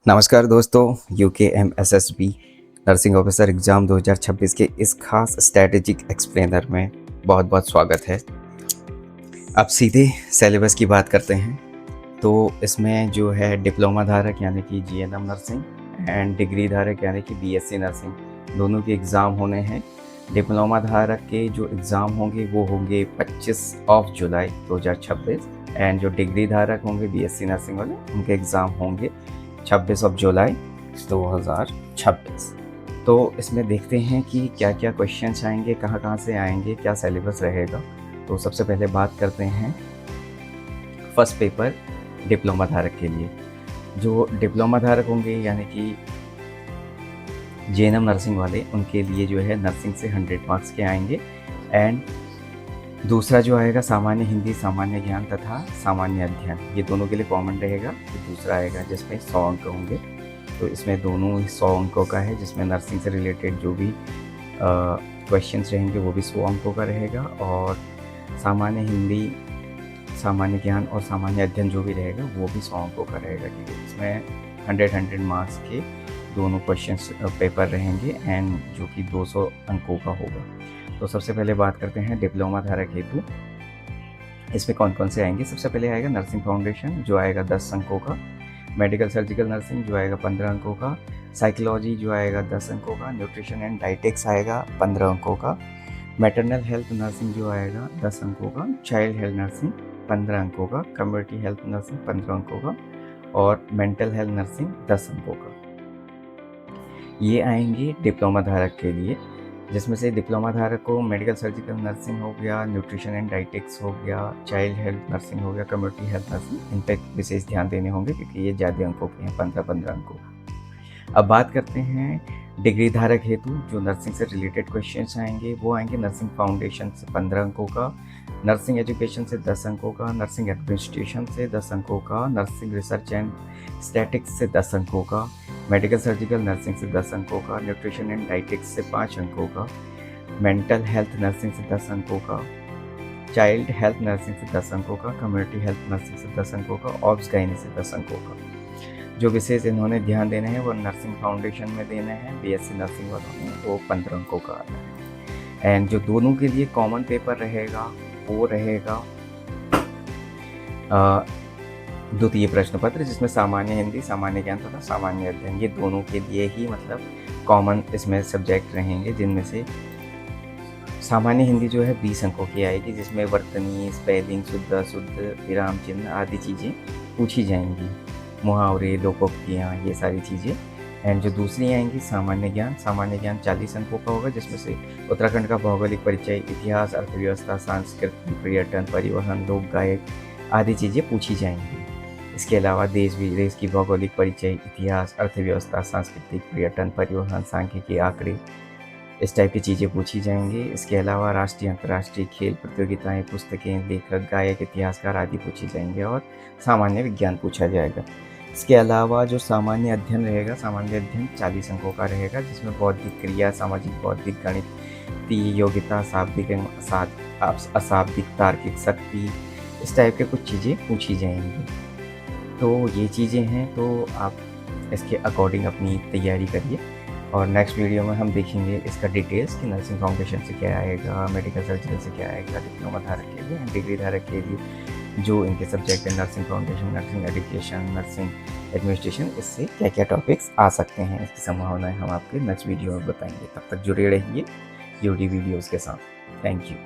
नमस्कार दोस्तों, UKMSSB nursing officer exam 2026 के इस खास स्ट्रैटेजिक एक्सप्लेनर में बहुत बहुत स्वागत है। अब सीधे सिलेबस की बात करते हैं। तो इसमें जो है डिप्लोमा धारक यानी कि GNM नर्सिंग एंड डिग्री धारक यानी कि BSc नर्सिंग दोनों के एग्ज़ाम होने हैं। डिप्लोमा धारक के जो एग्ज़ाम होंगे वो होंगे 25 जुलाई 2026 एंड जो डिग्री धारक होंगे BSc नर्सिंग वाले उनके एग्ज़ाम होंगे 26 जुलाई 2026। तो इसमें देखते हैं कि क्या क्या क्वेश्चंस आएंगे, कहाँ कहाँ से आएंगे, क्या सिलेबस रहेगा। तो सबसे पहले बात करते हैं फर्स्ट पेपर डिप्लोमा धारक के लिए। जो डिप्लोमा धारक होंगे यानी कि JNM नर्सिंग वाले उनके लिए जो है नर्सिंग से 100 मार्क्स के आएंगे एंड दूसरा जो आएगा सामान्य हिंदी, सामान्य ज्ञान तथा सामान्य अध्ययन, ये दोनों के लिए कॉमन रहेगा। तो दूसरा आएगा जिसमें 100 अंक होंगे। तो इसमें दोनों ही 100 अंकों का है, जिसमें नर्सिंग से रिलेटेड जो भी क्वेश्चंस रहेंगे वो भी 100 अंकों का रहेगा और सामान्य हिंदी, सामान्य ज्ञान और सामान्य अध्ययन जो भी रहेगा वो भी 100 अंकों का रहेगा। ठीक है, इसमें 100 मार्क्स के दोनों क्वेश्चंस पेपर रहेंगे एंड जो कि 200 अंकों का होगा। तो सबसे पहले बात करते हैं डिप्लोमा धारक हेतु इसमें कौन कौन से आएंगे। सबसे पहले आएगा नर्सिंग फाउंडेशन जो आएगा 10 अंकों का, मेडिकल सर्जिकल नर्सिंग जो आएगा 15 अंकों का, साइकोलॉजी जो आएगा 10 अंकों का, न्यूट्रिशन एंड डाइटेक्स आएगा 15 अंकों का, मैटरनल हेल्थ नर्सिंग जो आएगा 10 अंकों का, चाइल्ड हेल्थ नर्सिंग 15 अंकों का, कम्युनिटी हेल्थ नर्सिंग 15 अंकों का और मेंटल हेल्थ नर्सिंग 10 अंकों का। ये आएंगे डिप्लोमा धारक के लिए, जिसमें से डिप्लोमा धारक को मेडिकल सर्जिकल नर्सिंग हो गया, न्यूट्रिशन एंड डाइटेक्स हो गया, चाइल्ड हेल्थ नर्सिंग हो गया, कम्युनिटी हेल्थ नर्सिंग, इन पर विशेष ध्यान देने होंगे क्योंकि ये ज़्यादा अंकों के हैं, 15 अंकों। अब बात करते हैं डिग्री धारक हेतु जो नर्सिंग से रिलेटेड क्वेश्चंस आएंगे। वो आएंगे नर्सिंग फाउंडेशन से 15 अंकों का, नर्सिंग एजुकेशन से 10 अंकों का, नर्सिंग एडमिनिस्ट्रेशन से 10 अंकों का, नर्सिंग रिसर्च एंड स्टैटिक्स से 10 अंकों का, मेडिकल सर्जिकल नर्सिंग से 10 अंकों का, न्यूट्रिशन एंड डाइटेक्स से 5 अंकों का, मेंटल हेल्थ नर्सिंग से 10 अंकों का, चाइल्ड हेल्थ नर्सिंग से 10 अंकों का, कम्युनिटी हेल्थ नर्सिंग से 10 अंकों का, ऑब्स गायनी से 10 अंकों का। जो विशेष इन्होंने ध्यान देने हैं वो नर्सिंग फाउंडेशन में देने हैं, BSc नर्सिंग वालों ने वो 15 अंकों का आना है। एंड जो दोनों के लिए कॉमन पेपर रहेगा वो रहेगा द्वितीय प्रश्न पत्र, जिसमें सामान्य हिंदी, सामान्य ज्ञान तथा सामान्य अध्ययन, ये दोनों के लिए ही मतलब कॉमन इसमें सब्जेक्ट रहेंगे, जिनमें से सामान्य हिंदी जो है 20 अंकों की आएगी, जिसमें वर्तनी, स्पेलिंग, शुद्ध अशुद्ध, विराम चिन्ह आदि चीज़ें पूछी जाएंगी, मुहावरे, लोकोक्तियाँ, ये सारी चीज़ें। एंड जो दूसरी आएंगी सामान्य ज्ञान 40 अंकों का होगा, जिसमें से उत्तराखंड का भौगोलिक परिचय, इतिहास, अर्थव्यवस्था, संस्कृति, पर्यटन, परिवहन, लोक गायक आदि चीज़ें पूछी जाएंगी। इसके अलावा देश विदेश की भौगोलिक परिचय, इतिहास, अर्थव्यवस्था, सांस्कृतिक, पर्यटन, परिवहन, सांख्यिकी, आंकड़े, इस टाइप की चीज़ें पूछी जाएंगी। इसके अलावा राष्ट्रीय अंतर्राष्ट्रीय खेल प्रतियोगिताएं, पुस्तकें, लेखक, गायक, इतिहासकार आदि पूछी जाएंगे और सामान्य विज्ञान पूछा जाएगा। इसके अलावा जो सामान्य अध्ययन रहेगा, सामान्य अध्ययन 40 अंकों का रहेगा, जिसमें बौद्धिक क्रिया, सामाजिक, बौद्धिक, गणितीय योग्यता, शाब्दिक, अशाब्दिक, तार्किक शक्ति, इस टाइप के कुछ चीज़ें पूछी जाएंगी। तो ये चीज़ें हैं, तो आप इसके अकॉर्डिंग अपनी तैयारी करिए और नेक्स्ट वीडियो में हम देखेंगे इसका डिटेल्स कि नर्सिंग फाउंडेशन से क्या आएगा, मेडिकल सर्जिकल से क्या आएगा, डिप्लोमा धारक के लिए, डिग्री धारक के लिए जो इनके सब्जेक्ट है nursing foundation, nursing education, nursing administration, इससे क्या क्या टॉपिक्स आ सकते हैं, इसकी संभावनाएं हम आपके नेक्स्ट वीडियो में बताएंगे। तब तक जुड़े रहिए यूडी वीडियोज़ के साथ। Thank you.